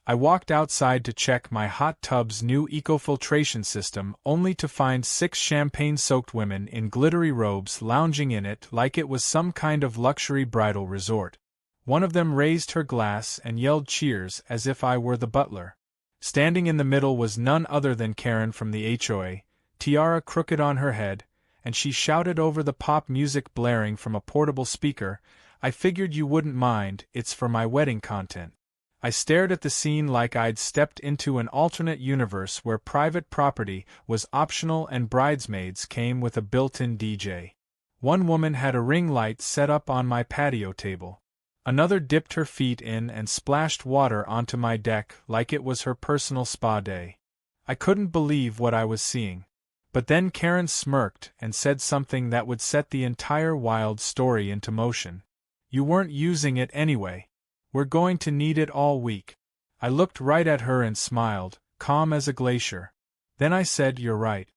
I walked outside to check my hot tub's new eco-filtration system only to find 6 champagne-soaked women in glittery robes lounging in it like it was some kind of luxury bridal resort. One of them raised her glass and yelled cheers as if I were the butler. Standing in the middle was none other than Karen from the HOA, tiara crooked on her head, and she shouted over the pop music blaring from a portable speaker, "I figured you wouldn't mind, it's for my wedding content." I stared at the scene like I'd stepped into an alternate universe where private property was optional and bridesmaids came with a built-in DJ. One woman had a ring light set up on my patio table. Another dipped her feet in and splashed water onto my deck like it was her personal spa day. I couldn't believe what I was seeing. But then Karen smirked and said something that would set the entire wild story into motion. "You weren't using it anyway. We're going to need it all week." I looked right at her and smiled, calm as a glacier. Then I said, "You're right.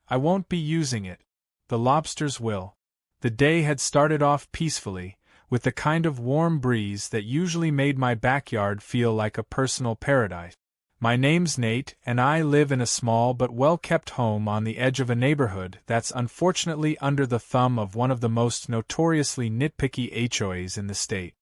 I won't be using it. The lobsters will." The day had started off peacefully, with the kind of warm breeze that usually made my backyard feel like a personal paradise. My name's Nate, and I live in a small but well-kept home on the edge of a neighborhood that's unfortunately under the thumb of one of the most notoriously nitpicky HOAs in the state.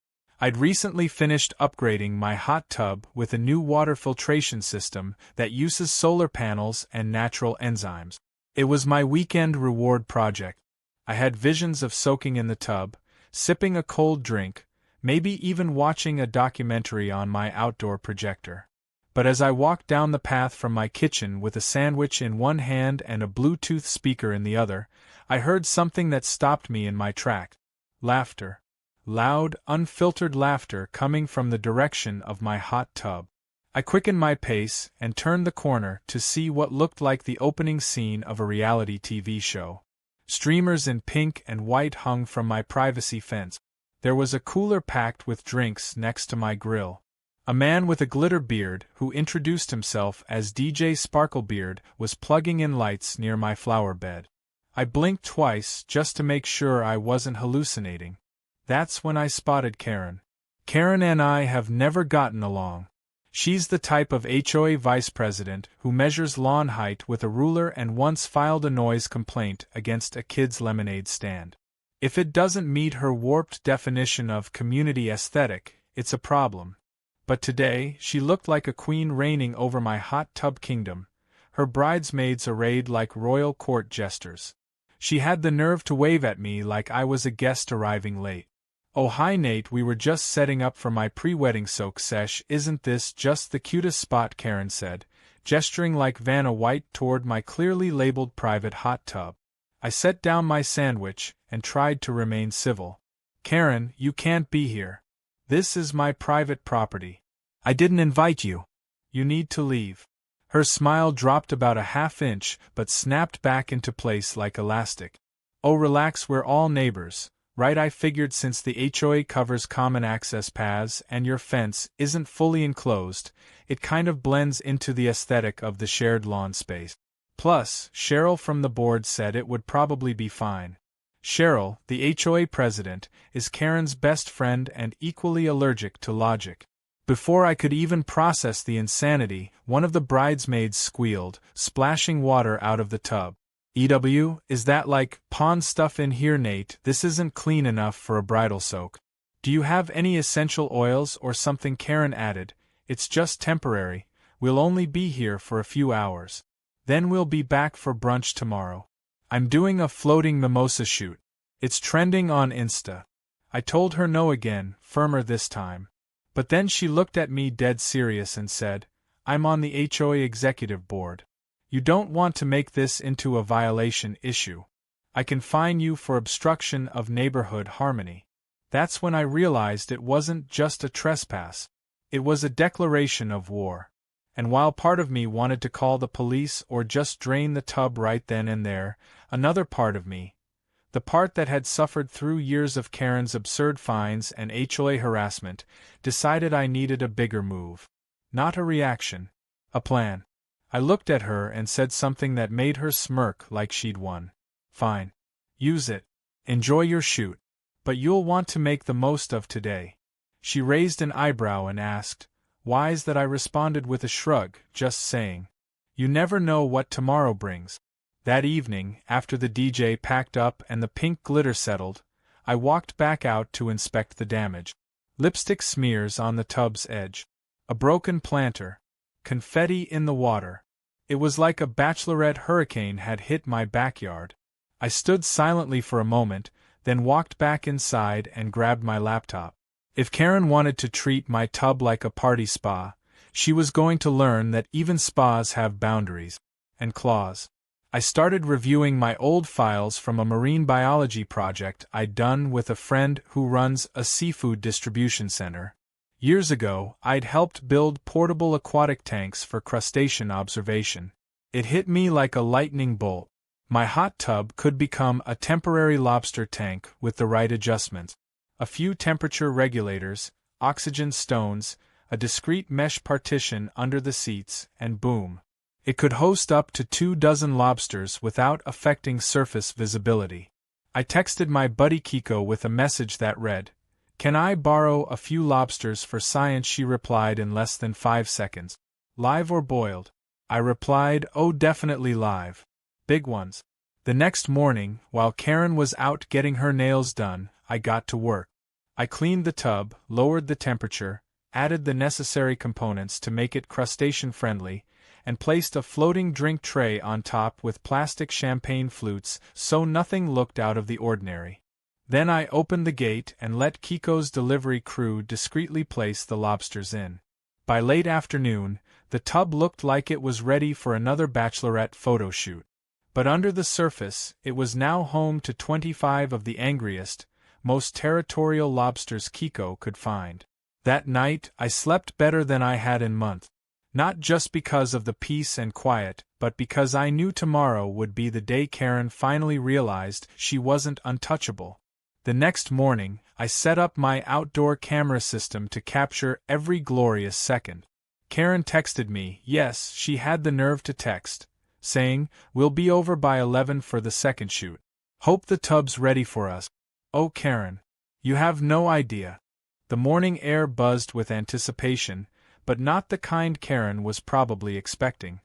I'd recently finished upgrading my hot tub with a new water filtration system that uses solar panels and natural enzymes. It was my weekend reward project. I had visions of soaking in the tub, sipping a cold drink, maybe even watching a documentary on my outdoor projector. But as I walked down the path from my kitchen with a sandwich in one hand and a Bluetooth speaker in the other, I heard something that stopped me in my tracks. Laughter. Loud, unfiltered laughter coming from the direction of my hot tub. I quickened my pace and turned the corner to see what looked like the opening scene of a reality TV show. Streamers in pink and white hung from my privacy fence. There was a cooler packed with drinks next to my grill. A man with a glitter beard, who introduced himself as DJ Sparklebeard, was plugging in lights near my flower bed. I blinked twice just to make sure I wasn't hallucinating. That's when I spotted Karen. Karen and I have never gotten along. She's the type of HOA vice president who measures lawn height with a ruler and once filed a noise complaint against a kid's lemonade stand. If it doesn't meet her warped definition of community aesthetic, it's a problem. But today, she looked like a queen reigning over my hot tub kingdom, her bridesmaids arrayed like royal court jesters. She had the nerve to wave at me like I was a guest arriving late. "Oh hi Nate, we were just setting up for my pre-wedding soak sesh, isn't this just the cutest spot?" Karen said, gesturing like Vanna White toward my clearly labeled private hot tub. I set down my sandwich and tried to remain civil. "Karen, you can't be here. This is my private property. I didn't invite you. You need to leave." Her smile dropped about a half inch but snapped back into place like elastic. "Oh relax, we're all neighbors. Right, I figured since the HOA covers common access paths and your fence isn't fully enclosed, it kind of blends into the aesthetic of the shared lawn space. Plus, Cheryl from the board said it would probably be fine." Cheryl, the HOA president, is Karen's best friend and equally allergic to logic. Before I could even process the insanity, one of the bridesmaids squealed, splashing water out of the tub. "EW, is that like pond stuff in here, Nate? This isn't clean enough for a bridal soak. Do you have any essential oils or something?" Karen added. "It's just temporary. We'll only be here for a few hours. Then we'll be back for brunch tomorrow. I'm doing a floating mimosa shoot. It's trending on Insta." I told her no again, firmer this time. But then she looked at me dead serious and said, "I'm on the HOA executive board. You don't want to make this into a violation issue. I can fine you for obstruction of neighborhood harmony." That's when I realized it wasn't just a trespass. It was a declaration of war. And while part of me wanted to call the police or just drain the tub right then and there, another part of me, the part that had suffered through years of Karen's absurd fines and HOA harassment, decided I needed a bigger move. Not a reaction. A plan. I looked at her and said something that made her smirk like she'd won. "Fine. Use it. Enjoy your shoot. But you'll want to make the most of today." She raised an eyebrow and asked, Wise that I responded with a shrug, just saying, "You never know what tomorrow brings." That evening, after the DJ packed up and the pink glitter settled, I walked back out to inspect the damage. Lipstick smears on the tub's edge. A broken planter. Confetti in the water. It was like a bachelorette hurricane had hit my backyard. I stood silently for a moment, then walked back inside and grabbed my laptop. If Karen wanted to treat my tub like a party spa, she was going to learn that even spas have boundaries and claws. I started reviewing my old files from a marine biology project I'd done with a friend who runs a seafood distribution center. Years ago, I'd helped build portable aquatic tanks for crustacean observation. It hit me like a lightning bolt. My hot tub could become a temporary lobster tank with the right adjustments. A few temperature regulators, oxygen stones, a discreet mesh partition under the seats, and boom. It could host up to 24 lobsters without affecting surface visibility. I texted my buddy Kiko with a message that read, "Can I borrow a few lobsters for science?" She replied in less than 5 seconds. "Live or boiled?" I replied, "Oh, definitely live. Big ones." The next morning, while Karen was out getting her nails done, I got to work. I cleaned the tub, lowered the temperature, added the necessary components to make it crustacean-friendly, and placed a floating drink tray on top with plastic champagne flutes so nothing looked out of the ordinary. Then I opened the gate and let Kiko's delivery crew discreetly place the lobsters in. By late afternoon, the tub looked like it was ready for another bachelorette photo shoot. But under the surface, it was now home to 25 of the angriest, most territorial lobsters Kiko could find. That night, I slept better than I had in months. Not just because of the peace and quiet, but because I knew tomorrow would be the day Karen finally realized she wasn't untouchable. The next morning, I set up my outdoor camera system to capture every glorious second. Karen texted me, yes, she had the nerve to text, saying, "We'll be over by 11 for the second shoot. Hope the tub's ready for us." Oh, Karen. You have no idea. The morning air buzzed with anticipation, but not the kind Karen was probably expecting.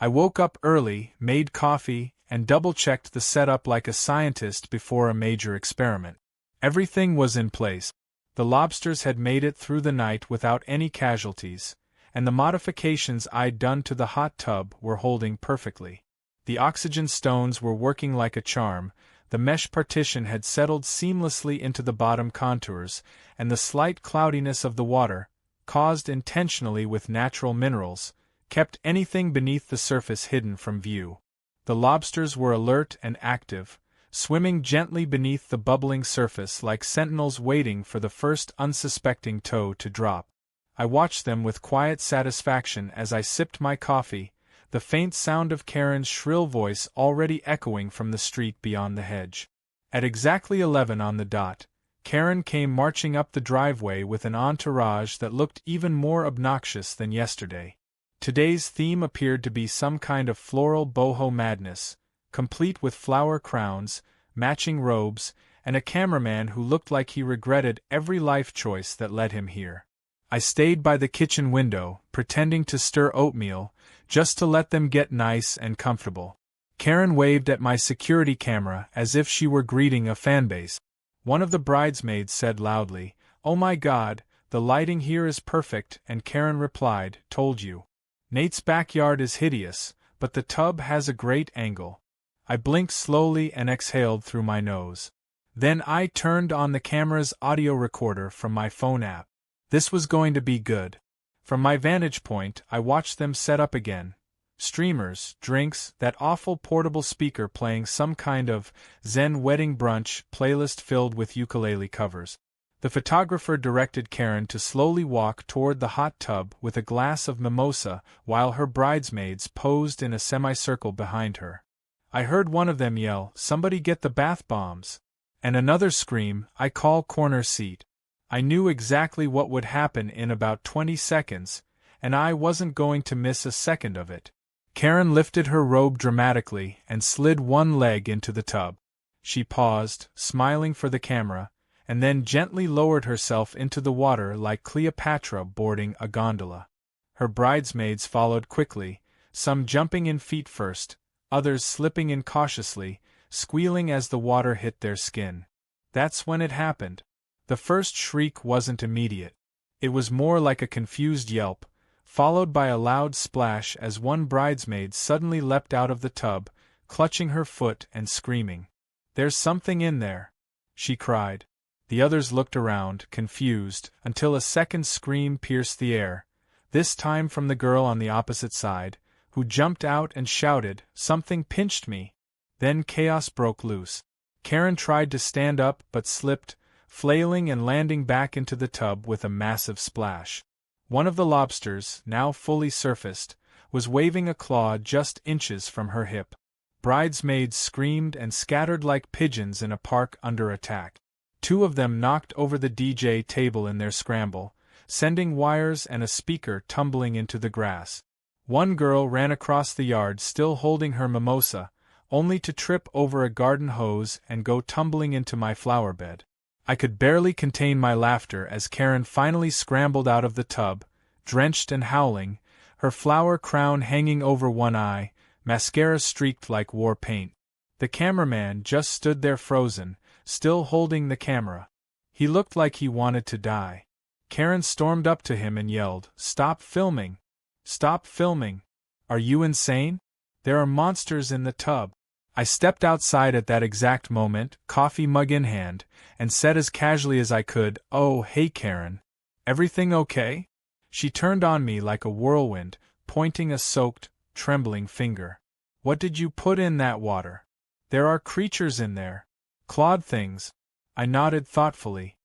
I woke up early, made coffee, and double-checked the setup like a scientist before a major experiment. Everything was in place. The lobsters had made it through the night without any casualties, and the modifications I'd done to the hot tub were holding perfectly. The oxygen stones were working like a charm, the mesh partition had settled seamlessly into the bottom contours, and the slight cloudiness of the water, caused intentionally with natural minerals, kept anything beneath the surface hidden from view. The lobsters were alert and active, swimming gently beneath the bubbling surface like sentinels waiting for the first unsuspecting toe to drop. I watched them with quiet satisfaction as I sipped my coffee, the faint sound of Karen's shrill voice already echoing from the street beyond the hedge. At exactly 11 on the dot, Karen came marching up the driveway with an entourage that looked even more obnoxious than yesterday. Today's theme appeared to be some kind of floral boho madness, complete with flower crowns, matching robes, and a cameraman who looked like he regretted every life choice that led him here. I stayed by the kitchen window, pretending to stir oatmeal, just to let them get nice and comfortable. Karen waved at my security camera as if she were greeting a fanbase. One of the bridesmaids said loudly, "Oh my God, the lighting here is perfect," and Karen replied, "Told you. Nate's backyard is hideous, but the tub has a great angle." I blinked slowly and exhaled through my nose. Then I turned on the camera's audio recorder from my phone app. This was going to be good. From my vantage point, I watched them set up again. Streamers, drinks, that awful portable speaker playing some kind of Zen wedding brunch playlist filled with ukulele covers. The photographer directed Karen to slowly walk toward the hot tub with a glass of mimosa while her bridesmaids posed in a semicircle behind her. I heard one of them yell, "Somebody get the bath bombs!" and another scream, "I call corner seat." I knew exactly what would happen in about 20 seconds, and I wasn't going to miss a second of it. Karen lifted her robe dramatically and slid one leg into the tub. She paused, smiling for the camera, and then gently lowered herself into the water like Cleopatra boarding a gondola. Her bridesmaids followed quickly, some jumping in feet first, others slipping in cautiously, squealing as the water hit their skin. That's when it happened. The first shriek wasn't immediate. It was more like a confused yelp, followed by a loud splash as one bridesmaid suddenly leapt out of the tub, clutching her foot and screaming. "There's something in there!" she cried. The others looked around, confused, until a second scream pierced the air, this time from the girl on the opposite side, who jumped out and shouted, "Something pinched me!" Then chaos broke loose. Karen tried to stand up but slipped, flailing and landing back into the tub with a massive splash. One of the lobsters, now fully surfaced, was waving a claw just inches from her hip. Bridesmaids screamed and scattered like pigeons in a park under attack. Two of them knocked over the DJ table in their scramble, sending wires and a speaker tumbling into the grass. One girl ran across the yard still holding her mimosa, only to trip over a garden hose and go tumbling into my flower bed. I could barely contain my laughter as Karen finally scrambled out of the tub, drenched and howling, her flower crown hanging over one eye, mascara streaked like war paint. The cameraman just stood there frozen, still holding the camera. He looked like he wanted to die. Karen stormed up to him and yelled, "Stop filming! Stop filming! Are you insane? There are monsters in the tub." I stepped outside at that exact moment, coffee mug in hand, and said as casually as I could, "Oh, hey Karen. Everything okay?" She turned on me like a whirlwind, pointing a soaked, trembling finger. "What did you put in that water? There are creatures in there. Clawed things." I nodded thoughtfully.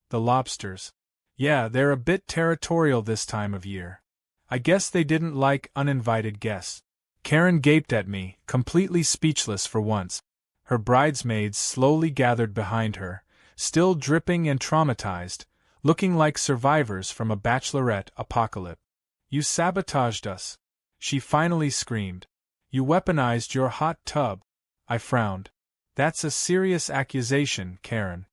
"The lobsters. Yeah, they're a bit territorial this time of year. I guess they didn't like uninvited guests." Karen gaped at me, completely speechless for once. Her bridesmaids slowly gathered behind her, still dripping and traumatized, looking like survivors from a bachelorette apocalypse. "You sabotaged us," she finally screamed. "You weaponized your hot tub." I frowned. "That's a serious accusation, Karen.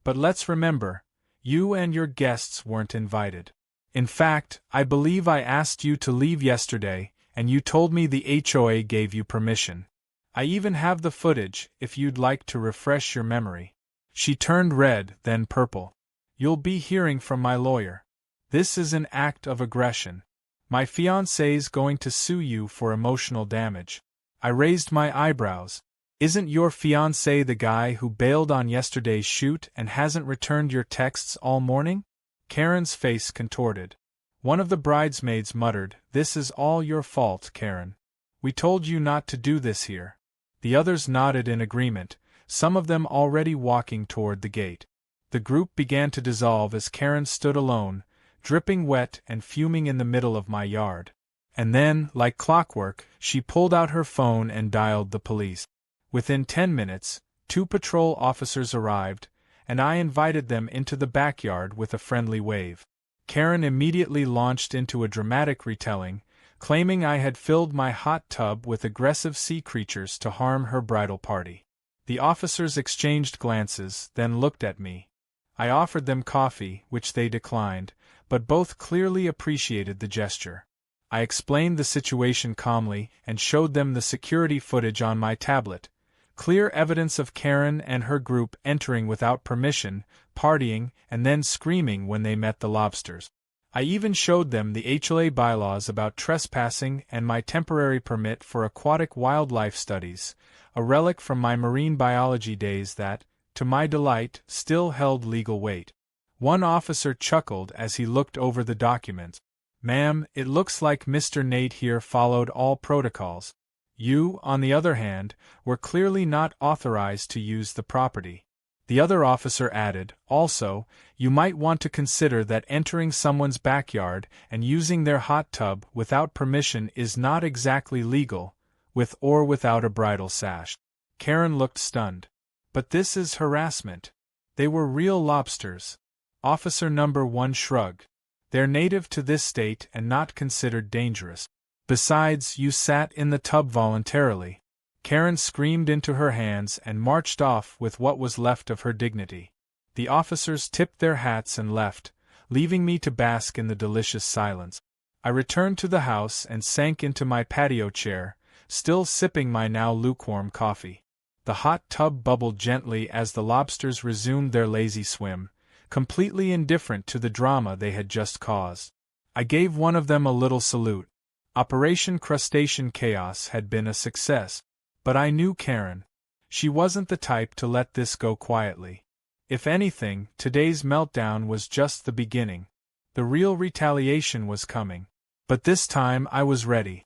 But let's remember, you and your guests weren't invited. In fact, I believe I asked you to leave yesterday, and you told me the HOA gave you permission. I even have the footage, if you'd like to refresh your memory." She turned red, then purple. "You'll be hearing from my lawyer. This is an act of aggression. My fiancé's going to sue you for emotional damage." I raised my eyebrows. "Isn't your fiancé the guy who bailed on yesterday's shoot and hasn't returned your texts all morning?" Karen's face contorted. One of the bridesmaids muttered, "This is all your fault, Karen. We told you not to do this here." The others nodded in agreement, some of them already walking toward the gate. The group began to dissolve as Karen stood alone, dripping wet and fuming in the middle of my yard. And then, like clockwork, she pulled out her phone and dialed the police. Within 10 minutes, 2 patrol officers arrived, and I invited them into the backyard with a friendly wave. Karen immediately launched into a dramatic retelling, claiming I had filled my hot tub with aggressive sea creatures to harm her bridal party. The officers exchanged glances, then looked at me. I offered them coffee, which they declined, but both clearly appreciated the gesture. I explained the situation calmly and showed them the security footage on my tablet. Clear evidence of Karen and her group entering without permission, partying, and then screaming when they met the lobsters. I even showed them the HLA bylaws about trespassing and my temporary permit for aquatic wildlife studies, a relic from my marine biology days that, to my delight, still held legal weight. One officer chuckled as he looked over the documents. "Ma'am, it looks like Mr. Nate here followed all protocols. You, on the other hand, were clearly not authorized to use the property." The other officer added, "Also, you might want to consider that entering someone's backyard and using their hot tub without permission is not exactly legal, with or without a bridal sash." Karen looked stunned. "But this is harassment. They were real lobsters." Officer number 1 shrugged. "They're native to this state and not considered dangerous. Besides, you sat in the tub voluntarily." Karen screamed into her hands and marched off with what was left of her dignity. The officers tipped their hats and left, leaving me to bask in the delicious silence. I returned to the house and sank into my patio chair, still sipping my now lukewarm coffee. The hot tub bubbled gently as the lobsters resumed their lazy swim, completely indifferent to the drama they had just caused. I gave one of them a little salute. Operation Crustacean Chaos had been a success. But I knew Karen. She wasn't the type to let this go quietly. If anything, today's meltdown was just the beginning. The real retaliation was coming. But this time I was ready.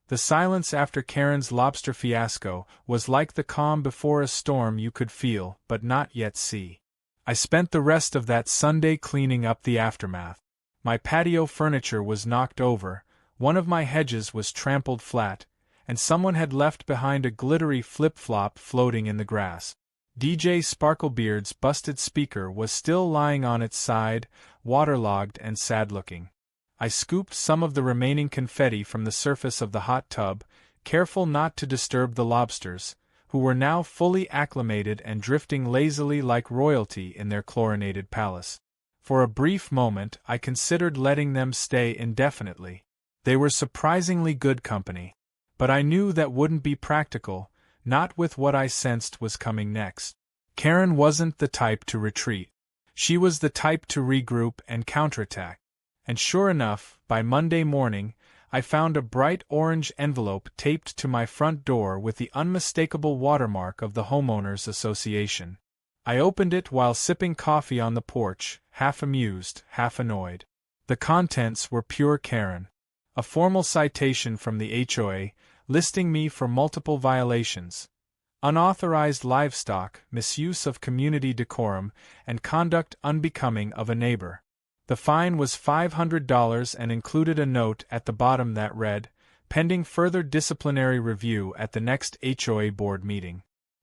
The silence after Karen's lobster fiasco was like the calm before a storm you could feel but not yet see. I spent the rest of that Sunday cleaning up the aftermath. My patio furniture was knocked over, one of my hedges was trampled flat, and someone had left behind a glittery flip-flop floating in the grass. DJ Sparklebeard's busted speaker was still lying on its side, waterlogged and sad-looking. I scooped some of the remaining confetti from the surface of the hot tub, careful not to disturb the lobsters, who were now fully acclimated and drifting lazily like royalty in their chlorinated palace. For a brief moment I considered letting them stay indefinitely. They were surprisingly good company. But I knew that wouldn't be practical, not with what I sensed was coming next. Karen wasn't the type to retreat. She was the type to regroup and counterattack. And sure enough, by Monday morning, I found a bright orange envelope taped to my front door with the unmistakable watermark of the Homeowners Association. I opened it while sipping coffee on the porch, half amused, half annoyed. The contents were pure Karen. A formal citation from the HOA, listing me for multiple violations: unauthorized livestock, misuse of community decorum, and conduct unbecoming of a neighbor. The fine was $500 and included a note at the bottom that read, "Pending further disciplinary review at the next HOA board meeting."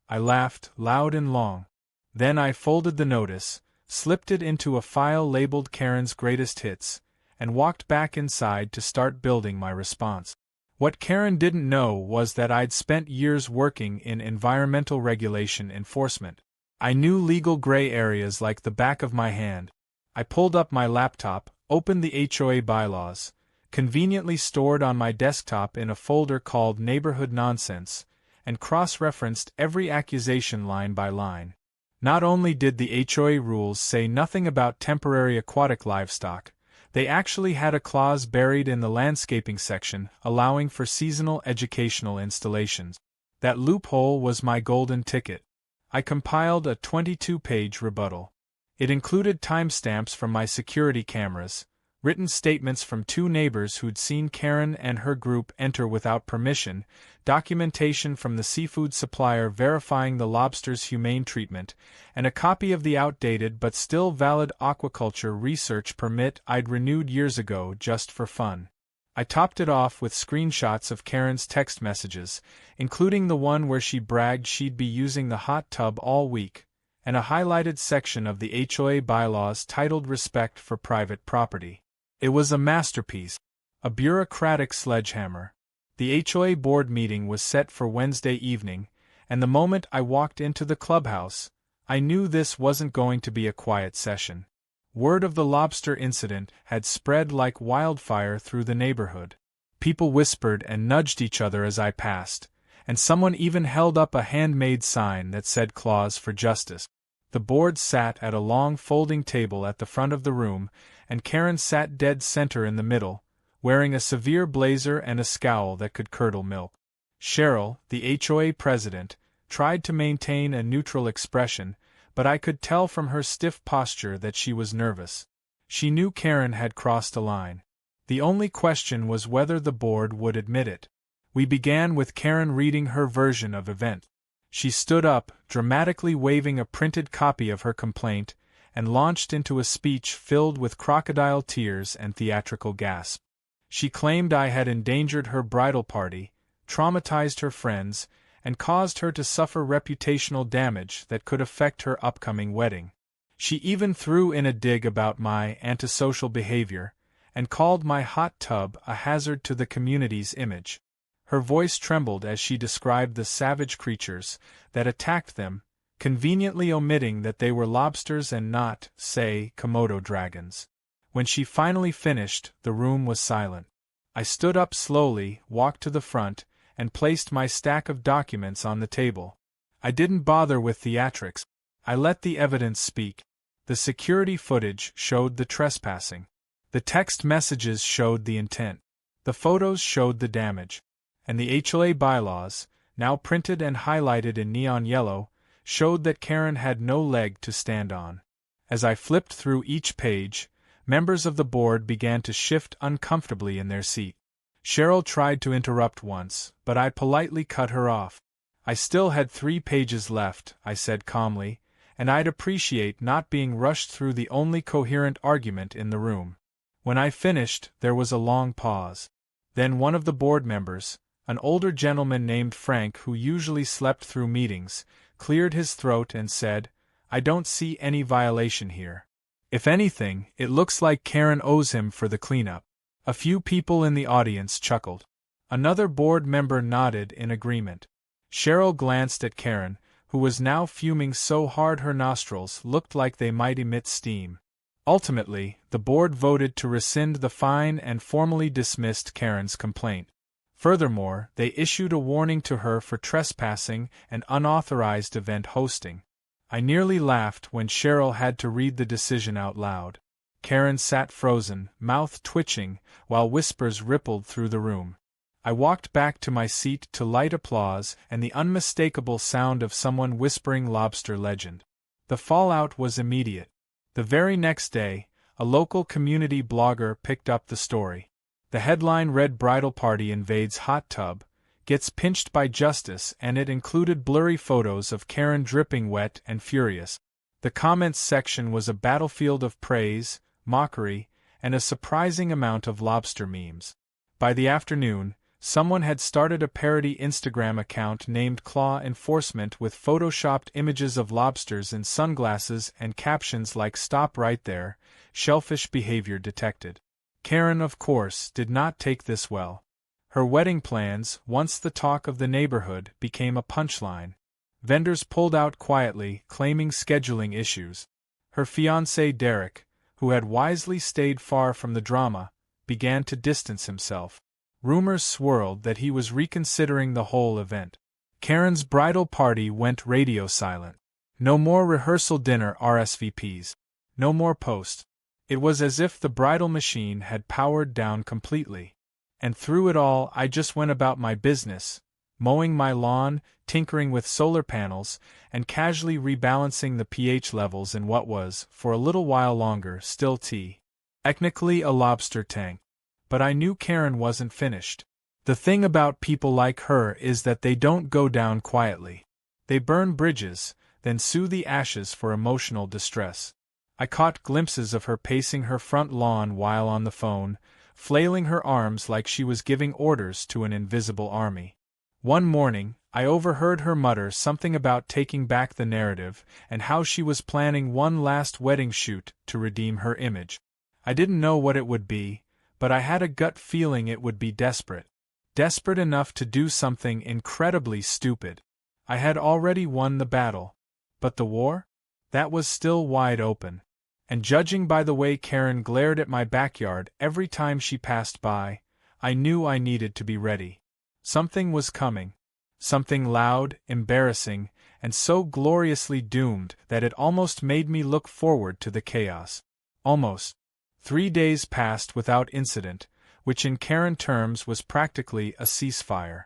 I laughed, loud and long. Then I folded the notice, slipped it into a file labeled Karen's Greatest Hits, and walked back inside to start building my response. What Karen didn't know was that I'd spent years working in environmental regulation enforcement. I knew legal gray areas like the back of my hand. I pulled up my laptop, opened the HOA bylaws, conveniently stored on my desktop in a folder called Neighborhood Nonsense, and cross-referenced every accusation line by line. Not only did the HOA rules say nothing about temporary aquatic livestock, they actually had a clause buried in the landscaping section allowing for seasonal educational installations. That loophole was my golden ticket. I compiled a 22-page rebuttal. It included timestamps from my security cameras, written statements from 2 neighbors who'd seen Karen and her group enter without permission, documentation from the seafood supplier verifying the lobster's humane treatment, and a copy of the outdated but still valid aquaculture research permit I'd renewed years ago just for fun. I topped it off with screenshots of Karen's text messages, including the one where she bragged she'd be using the hot tub all week, and a highlighted section of the HOA bylaws titled Respect for Private Property. It was a masterpiece, a bureaucratic sledgehammer. The HOA board meeting was set for Wednesday evening, and the moment I walked into the clubhouse, I knew this wasn't going to be a quiet session. Word of the lobster incident had spread like wildfire through the neighborhood. People whispered and nudged each other as I passed, and someone even held up a handmade sign that said Clause for Justice. The board sat at a long folding table at the front of the room, and Karen sat dead center in the middle, wearing a severe blazer and a scowl that could curdle milk. Cheryl, the HOA president, tried to maintain a neutral expression, but I could tell from her stiff posture that she was nervous. She knew Karen had crossed a line. The only question was whether the board would admit it. We began with Karen reading her version of events. She stood up, dramatically waving a printed copy of her complaint, and launched into a speech filled with crocodile tears and theatrical gasps. She claimed I had endangered her bridal party, traumatized her friends, and caused her to suffer reputational damage that could affect her upcoming wedding. She even threw in a dig about my antisocial behavior, and called my hot tub a hazard to the community's image. Her voice trembled as she described the savage creatures that attacked them, conveniently omitting that they were lobsters and not, say, Komodo dragons. When she finally finished, the room was silent. I stood up slowly, walked to the front, and placed my stack of documents on the table. I didn't bother with theatrics. I let the evidence speak. The security footage showed the trespassing. The text messages showed the intent. The photos showed the damage. And the HLA bylaws, now printed and highlighted in neon yellow, showed that Karen had no leg to stand on. As I flipped through each page, members of the board began to shift uncomfortably in their seat. Cheryl tried to interrupt once, but I politely cut her off. I still had 3 pages left, I said calmly, and I'd appreciate not being rushed through the only coherent argument in the room. When I finished, there was a long pause. Then one of the board members, an older gentleman named Frank who usually slept through meetings, cleared his throat and said, "I don't see any violation here. If anything, it looks like Karen owes him for the cleanup." A few people in the audience chuckled. Another board member nodded in agreement. Cheryl glanced at Karen, who was now fuming so hard her nostrils looked like they might emit steam. Ultimately, the board voted to rescind the fine and formally dismissed Karen's complaint. Furthermore, they issued a warning to her for trespassing and unauthorized event hosting. I nearly laughed when Cheryl had to read the decision out loud. Karen sat frozen, mouth twitching, while whispers rippled through the room. I walked back to my seat to light applause and the unmistakable sound of someone whispering lobster legend. The fallout was immediate. The very next day, a local community blogger picked up the story. The headline read "Bridal Party Invades Hot Tub, Gets Pinched by Justice," and it included blurry photos of Karen dripping wet and furious. The comments section was a battlefield of praise, mockery, and a surprising amount of lobster memes. By the afternoon, someone had started a parody Instagram account named Claw Enforcement with photoshopped images of lobsters in sunglasses and captions like "Stop right there, shellfish behavior detected." Karen, of course, did not take this well. Her wedding plans, once the talk of the neighborhood, became a punchline. Vendors pulled out quietly, claiming scheduling issues. Her fiancé Derek, who had wisely stayed far from the drama, began to distance himself. Rumors swirled that he was reconsidering the whole event. Karen's bridal party went radio silent. No more rehearsal dinner RSVPs. No more posts. It was as if the bridal machine had powered down completely. And through it all, I just went about my business, mowing my lawn, tinkering with solar panels, and casually rebalancing the pH levels in what was, for a little while longer, still technically a lobster tank. But I knew Karen wasn't finished. The thing about people like her is that they don't go down quietly. They burn bridges, then sue the ashes for emotional distress. I caught glimpses of her pacing her front lawn while on the phone, flailing her arms like she was giving orders to an invisible army. One morning, I overheard her mutter something about taking back the narrative and how she was planning one last wedding shoot to redeem her image. I didn't know what it would be, but I had a gut feeling it would be desperate. Desperate enough to do something incredibly stupid. I had already won the battle. But the war? That was still wide open. And judging by the way Karen glared at my backyard every time she passed by, I knew I needed to be ready. Something was coming. Something loud, embarrassing, and so gloriously doomed that it almost made me look forward to the chaos. Almost. 3 days passed without incident, which in Karen terms was practically a ceasefire.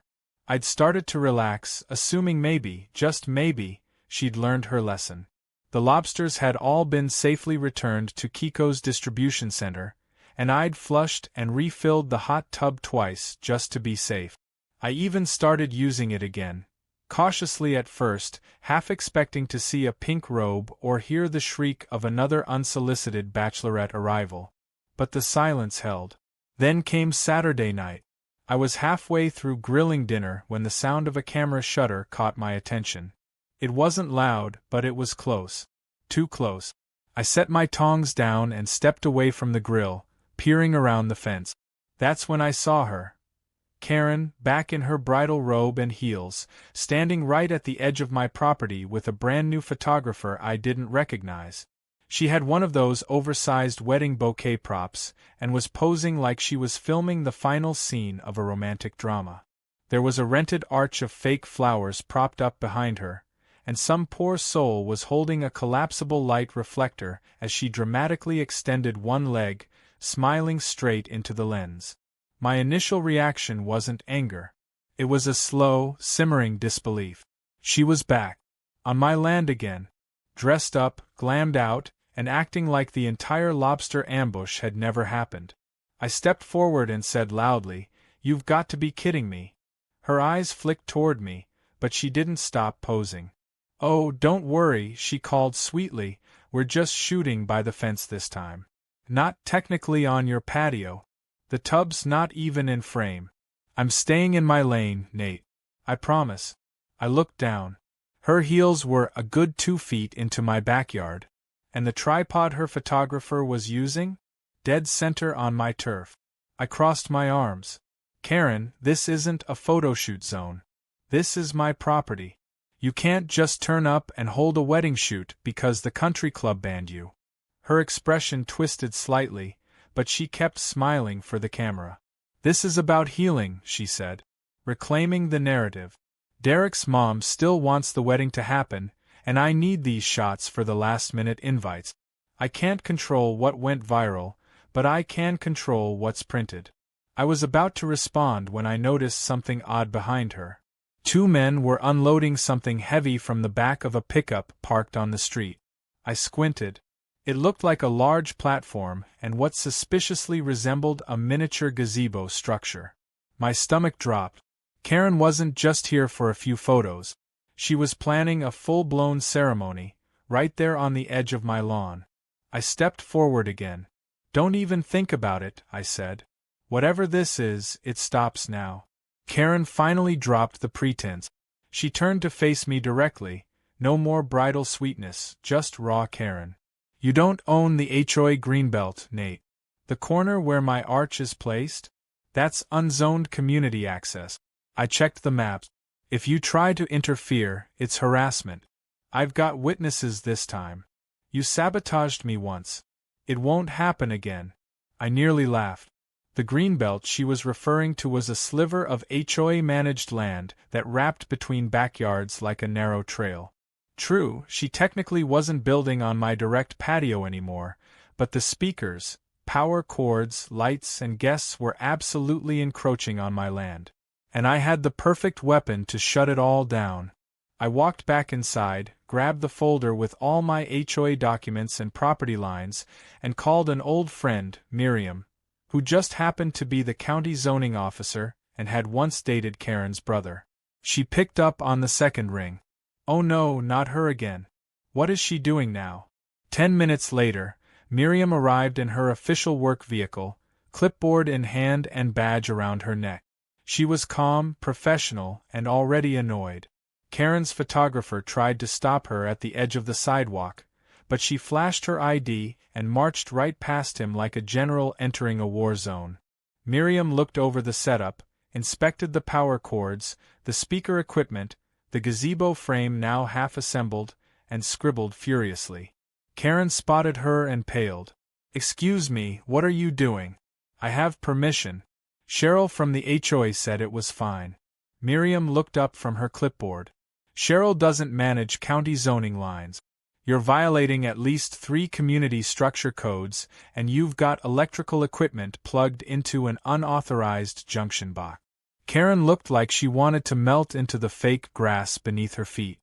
I'd started to relax, assuming maybe, just maybe, she'd learned her lesson. The lobsters had all been safely returned to Kiko's distribution center, and I'd flushed and refilled the hot tub twice just to be safe. I even started using it again, cautiously at first, half expecting to see a pink robe or hear the shriek of another unsolicited bachelorette arrival. But the silence held. Then came Saturday night. I was halfway through grilling dinner when the sound of a camera shutter caught my attention. It wasn't loud, but it was close. Too close. I set my tongs down and stepped away from the grill, peering around the fence. That's when I saw her. Karen, back in her bridal robe and heels, standing right at the edge of my property with a brand new photographer I didn't recognize. She had one of those oversized wedding bouquet props and was posing like she was filming the final scene of a romantic drama. There was a rented arch of fake flowers propped up behind her, and some poor soul was holding a collapsible light reflector as she dramatically extended one leg, smiling straight into the lens. My initial reaction wasn't anger. It was a slow, simmering disbelief. She was back. On my land again. Dressed up, glammed out, and acting like the entire lobster ambush had never happened. I stepped forward and said loudly, "You've got to be kidding me." Her eyes flicked toward me, but she didn't stop posing. "Oh, don't worry," she called sweetly, "we're just shooting by the fence this time. Not technically on your patio. The tub's not even in frame. I'm staying in my lane, Nate. I promise." I looked down. Her heels were a good 2 feet into my backyard, and the tripod her photographer was using? Dead center on my turf. I crossed my arms. "Karen, this isn't a photoshoot zone. This is my property. You can't just turn up and hold a wedding shoot because the country club banned you." Her expression twisted slightly, but she kept smiling for the camera. "This is about healing," she said. "Reclaiming the narrative. Derek's mom still wants the wedding to happen, and I need these shots for the last-minute invites. I can't control what went viral, but I can control what's printed." I was about to respond when I noticed something odd behind her. 2 men were unloading something heavy from the back of a pickup parked on the street. I squinted. It looked like a large platform and what suspiciously resembled a miniature gazebo structure. My stomach dropped. Karen wasn't just here for a few photos. She was planning a full-blown ceremony, right there on the edge of my lawn. I stepped forward again. "Don't even think about it," I said. "Whatever this is, it stops now." Karen finally dropped the pretense. She turned to face me directly. No more bridal sweetness, just raw Karen. "You don't own the HOA Greenbelt, Nate. The corner where my arch is placed? That's unzoned community access. I checked the maps. If you try to interfere, it's harassment. I've got witnesses this time. You sabotaged me once. It won't happen again." I nearly laughed. The greenbelt she was referring to was a sliver of HOA-managed land that wrapped between backyards like a narrow trail. True, she technically wasn't building on my direct patio anymore, but the speakers, power cords, lights, and guests were absolutely encroaching on my land. And I had the perfect weapon to shut it all down. I walked back inside, grabbed the folder with all my HOA documents and property lines, and called an old friend, Miriam, who just happened to be the county zoning officer and had once dated Karen's brother. She picked up on the second ring. Oh no, not her again. What is she doing now? 10 minutes later, Miriam arrived in her official work vehicle, clipboard in hand and badge around her neck. She was calm, professional, and already annoyed. Karen's photographer tried to stop her at the edge of the sidewalk, but she flashed her ID and marched right past him like a general entering a war zone. Miriam looked over the setup, inspected the power cords, the speaker equipment, the gazebo frame now half assembled, and scribbled furiously. Karen spotted her and paled. "Excuse me, what are you doing? I have permission. Cheryl from the HOA said it was fine." Miriam looked up from her clipboard. "Cheryl doesn't manage county zoning lines. You're violating at least 3 community structure codes, and you've got electrical equipment plugged into an unauthorized junction box." Karen looked like she wanted to melt into the fake grass beneath her feet.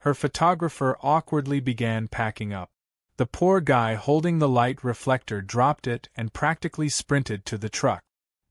Her photographer awkwardly began packing up. The poor guy holding the light reflector dropped it and practically sprinted to the truck.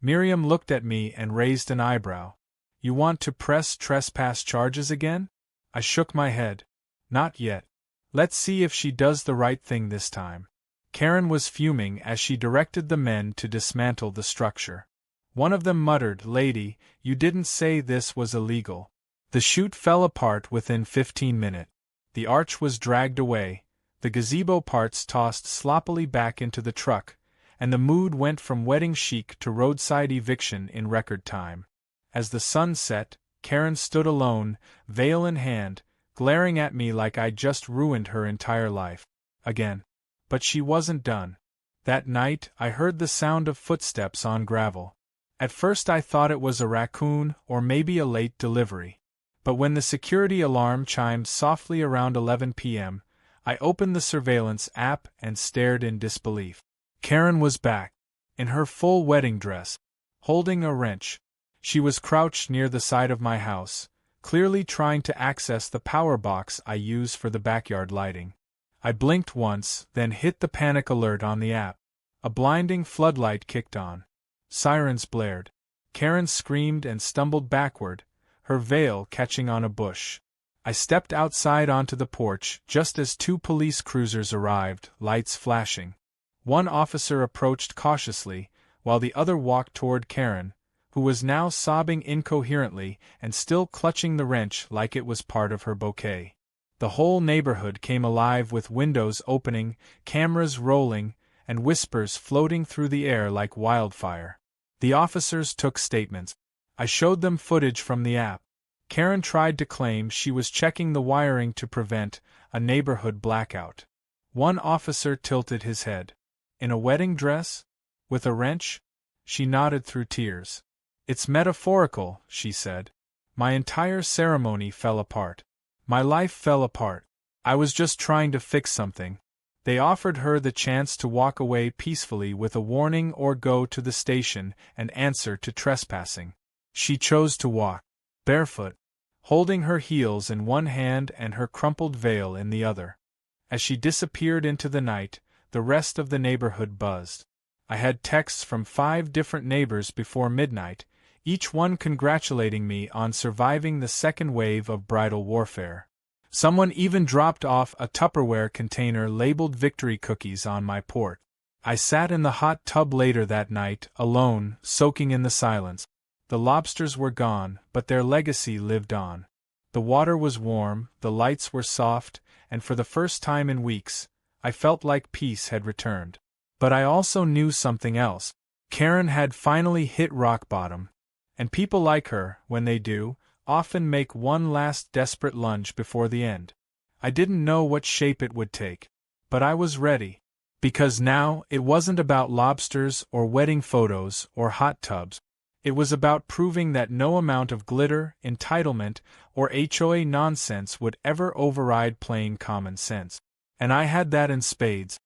Miriam looked at me and raised an eyebrow. "You want to press trespass charges again?" I shook my head. "Not yet. Let's see if she does the right thing this time." Karen was fuming as she directed the men to dismantle the structure. One of them muttered, "Lady, you didn't say this was illegal." The chute fell apart within 15 minutes. The arch was dragged away, the gazebo parts tossed sloppily back into the truck, and the mood went from wedding chic to roadside eviction in record time. As the sun set, Karen stood alone, veil in hand, glaring at me like I'd just ruined her entire life. Again. But she wasn't done. That night, I heard the sound of footsteps on gravel. At first I thought it was a raccoon or maybe a late delivery. But when the security alarm chimed softly around 11 p.m., I opened the surveillance app and stared in disbelief. Karen was back, in her full wedding dress, holding a wrench. She was crouched near the side of my house, clearly trying to access the power box I use for the backyard lighting. I blinked once, then hit the panic alert on the app. A blinding floodlight kicked on. Sirens blared. Karen screamed and stumbled backward, her veil catching on a bush. I stepped outside onto the porch just as 2 police cruisers arrived, lights flashing. One officer approached cautiously, while the other walked toward Karen, who was now sobbing incoherently and still clutching the wrench like it was part of her bouquet. The whole neighborhood came alive with windows opening, cameras rolling, and whispers floating through the air like wildfire. The officers took statements. I showed them footage from the app. Karen tried to claim she was checking the wiring to prevent a neighborhood blackout. One officer tilted his head. In a wedding dress? With a wrench? She nodded through tears. It's metaphorical, she said. My entire ceremony fell apart. My life fell apart. I was just trying to fix something. They offered her the chance to walk away peacefully with a warning or go to the station and answer to trespassing. She chose to walk, barefoot, holding her heels in one hand and her crumpled veil in the other. As she disappeared into the night, the rest of the neighborhood buzzed. I had texts from 5 different neighbors before midnight, each one congratulating me on surviving the second wave of bridal warfare. Someone even dropped off a Tupperware container labeled victory cookies on my porch. I sat in the hot tub later that night, alone, soaking in the silence. The lobsters were gone, but their legacy lived on. The water was warm, the lights were soft, and for the first time in weeks, I felt like peace had returned. But I also knew something else. Karen had finally hit rock bottom. And people like her, when they do, often make one last desperate lunge before the end. I didn't know what shape it would take. But I was ready. Because now, it wasn't about lobsters or wedding photos or hot tubs. It was about proving that no amount of glitter, entitlement, or HOA nonsense would ever override plain common sense. And I had that in spades.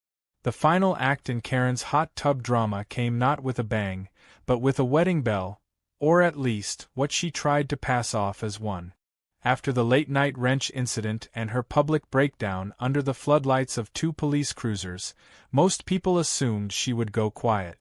The final act in Karen's hot tub drama came not with a bang, but with a wedding bell, or at least, what she tried to pass off as one. After the late-night wrench incident and her public breakdown under the floodlights of 2 police cruisers, most people assumed she would go quiet.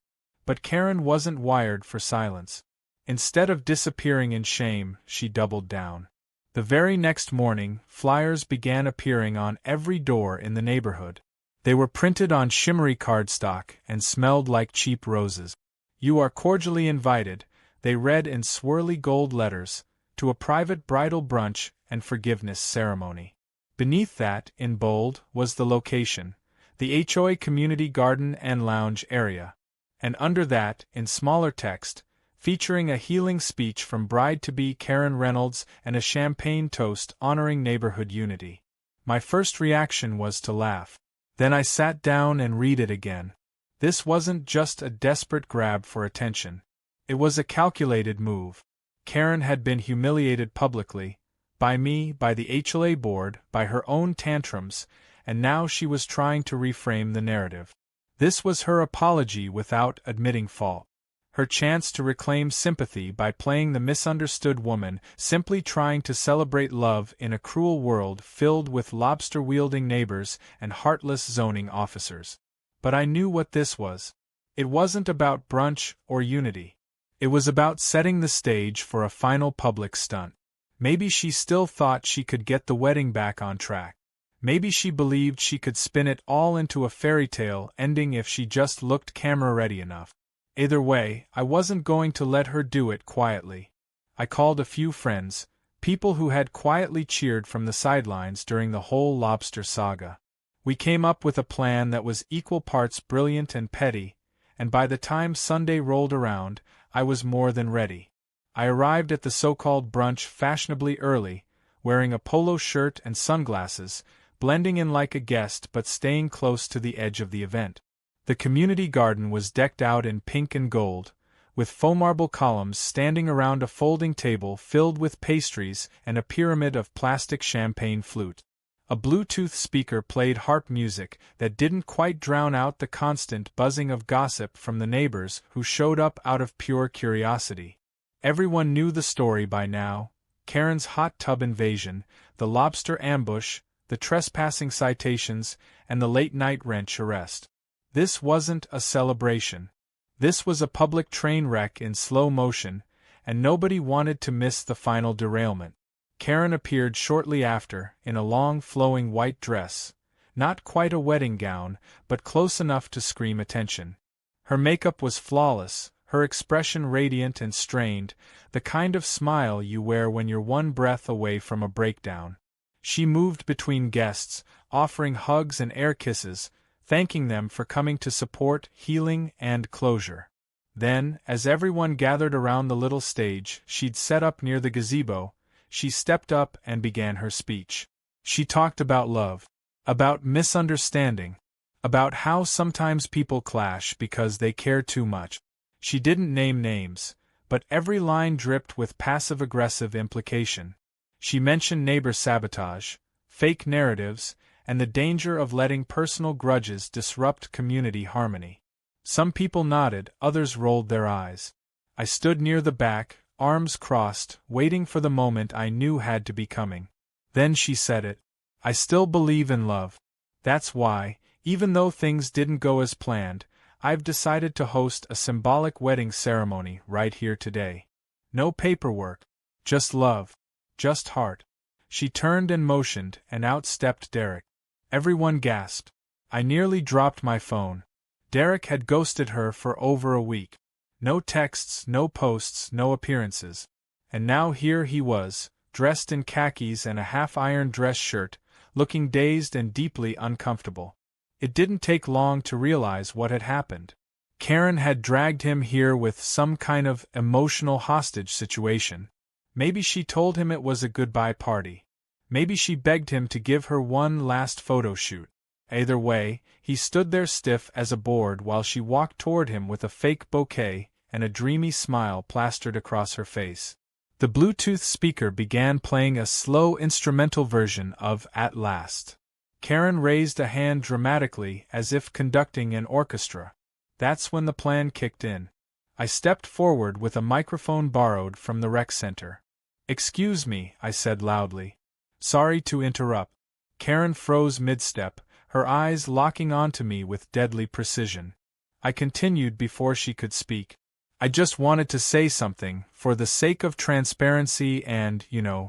But Karen wasn't wired for silence. Instead of disappearing in shame, she doubled down. The very next morning, flyers began appearing on every door in the neighborhood. They were printed on shimmery cardstock and smelled like cheap roses. You are cordially invited, they read in swirly gold letters, to a private bridal brunch and forgiveness ceremony. Beneath that, in bold, was the location, the HOA Community Garden and Lounge area. And under that, in smaller text, featuring a healing speech from bride-to-be Karen Reynolds and a champagne toast honoring neighborhood unity. My first reaction was to laugh. Then I sat down and read it again. This wasn't just a desperate grab for attention. It was a calculated move. Karen had been humiliated publicly, by me, by the HOA board, by her own tantrums, and now she was trying to reframe the narrative. This was her apology without admitting fault. Her chance to reclaim sympathy by playing the misunderstood woman, simply trying to celebrate love in a cruel world filled with lobster-wielding neighbors and heartless zoning officers. But I knew what this was. It wasn't about brunch or unity. It was about setting the stage for a final public stunt. Maybe she still thought she could get the wedding back on track. Maybe she believed she could spin it all into a fairy tale ending if she just looked camera-ready enough. Either way, I wasn't going to let her do it quietly. I called a few friends, people who had quietly cheered from the sidelines during the whole Lobster saga. We came up with a plan that was equal parts brilliant and petty, and by the time Sunday rolled around, I was more than ready. I arrived at the so-called brunch fashionably early, wearing a polo shirt and sunglasses, blending in like a guest but staying close to the edge of the event. The community garden was decked out in pink and gold, with faux marble columns standing around a folding table filled with pastries and a pyramid of plastic champagne flute. A Bluetooth speaker played harp music that didn't quite drown out the constant buzzing of gossip from the neighbors who showed up out of pure curiosity. Everyone knew the story by now: Karen's hot tub invasion, the lobster ambush, the trespassing citations, and the late-night wrench arrest. This wasn't a celebration. This was a public train wreck in slow motion, and nobody wanted to miss the final derailment. Karen appeared shortly after, in a long flowing white dress, not quite a wedding gown, but close enough to scream attention. Her makeup was flawless, her expression radiant and strained, the kind of smile you wear when you're one breath away from a breakdown. She moved between guests, offering hugs and air kisses, thanking them for coming to support healing and closure. Then, as everyone gathered around the little stage she'd set up near the gazebo, she stepped up and began her speech. She talked about love, about misunderstanding, about how sometimes people clash because they care too much. She didn't name names, but every line dripped with passive-aggressive implication. She mentioned neighbor sabotage, fake narratives, and the danger of letting personal grudges disrupt community harmony. Some people nodded, others rolled their eyes. I stood near the back, arms crossed, waiting for the moment I knew had to be coming. Then she said it. I still believe in love. That's why, even though things didn't go as planned, I've decided to host a symbolic wedding ceremony right here today. No paperwork. Just love. Just heart. She turned and motioned, and out stepped Derek. Everyone gasped. I nearly dropped my phone. Derek had ghosted her for over a week. No texts, no posts, no appearances. And now here he was, dressed in khakis and a half-iron dress shirt, looking dazed and deeply uncomfortable. It didn't take long to realize what had happened. Karen had dragged him here with some kind of emotional hostage situation. Maybe she told him it was a goodbye party. Maybe she begged him to give her one last photo shoot. Either way, he stood there stiff as a board while she walked toward him with a fake bouquet and a dreamy smile plastered across her face. The Bluetooth speaker began playing a slow instrumental version of At Last. Karen raised a hand dramatically as if conducting an orchestra. That's when the plan kicked in. I stepped forward with a microphone borrowed from the rec center. "Excuse me," I said loudly. "Sorry to interrupt." Karen froze mid-step, her eyes locking onto me with deadly precision. I continued before she could speak. "I just wanted to say something, for the sake of transparency and,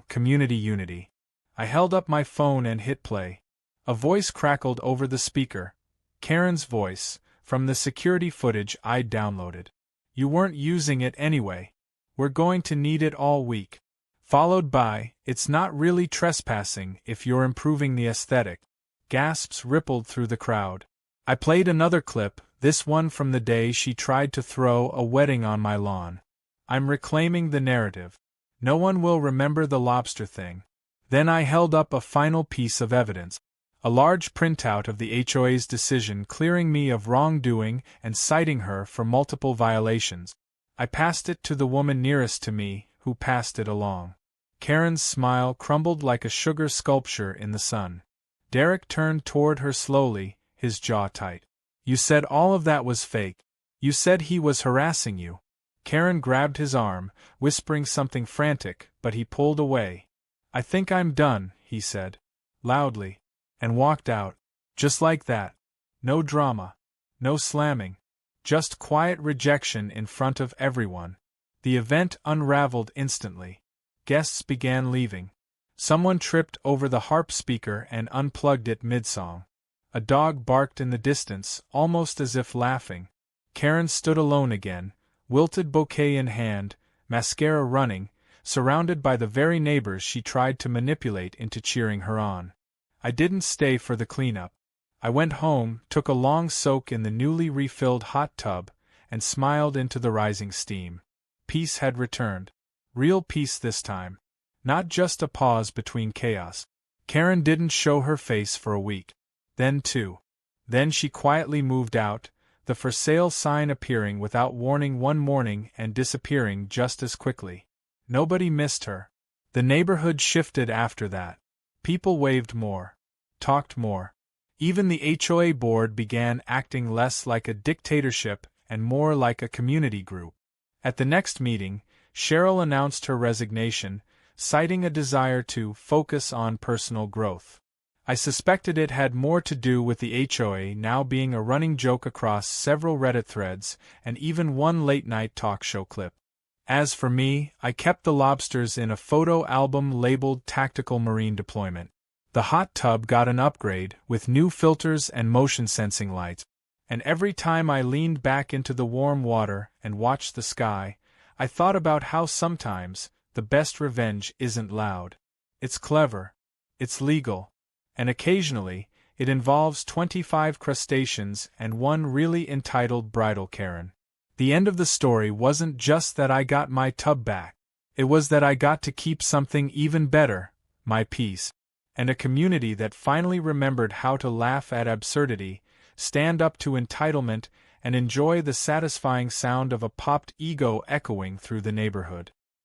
community unity." I held up my phone and hit play. A voice crackled over the speaker. Karen's voice, from the security footage I'd downloaded. "You weren't using it anyway. We're going to need it all week." Followed by, "It's not really trespassing if you're improving the aesthetic." Gasps rippled through the crowd. I played another clip, this one from the day she tried to throw a wedding on my lawn. "I'm reclaiming the narrative. No one will remember the lobster thing." Then I held up a final piece of evidence. A large printout of the HOA's decision clearing me of wrongdoing and citing her for multiple violations. I passed it to the woman nearest to me, who passed it along. Karen's smile crumbled like a sugar sculpture in the sun. Derek turned toward her slowly, his jaw tight. "You said all of that was fake. You said he was harassing you." Karen grabbed his arm, whispering something frantic, but he pulled away. "I think I'm done," he said, loudly, and walked out. Just like that. No drama. No slamming. Just quiet rejection in front of everyone. The event unraveled instantly. Guests began leaving. Someone tripped over the harp speaker and unplugged it mid-song. A dog barked in the distance, almost as if laughing. Karen stood alone again, wilted bouquet in hand, mascara running, surrounded by the very neighbors she tried to manipulate into cheering her on. I didn't stay for the cleanup. I went home, took a long soak in the newly refilled hot tub, and smiled into the rising steam. Peace had returned. Real peace this time. Not just a pause between chaos. Karen didn't show her face for a week. Then two. Then she quietly moved out, the for sale sign appearing without warning one morning and disappearing just as quickly. Nobody missed her. The neighborhood shifted after that. People waved more. Talked more. Even the HOA board began acting less like a dictatorship and more like a community group. At the next meeting, Cheryl announced her resignation, citing a desire to focus on personal growth. I suspected it had more to do with the HOA now being a running joke across several Reddit threads and even one late-night talk show clip. As for me, I kept the lobsters in a photo album labeled Tactical Marine Deployment. The hot tub got an upgrade with new filters and motion-sensing lights, and every time I leaned back into the warm water and watched the sky, I thought about how sometimes the best revenge isn't loud. It's clever. It's legal. And occasionally, it involves 25 crustaceans and one really entitled bridal Karen. The end of the story wasn't just that I got my tub back. It was that I got to keep something even better, my peace. And a community that finally remembered how to laugh at absurdity, stand up to entitlement, and enjoy the satisfying sound of a popped ego echoing through the neighborhood.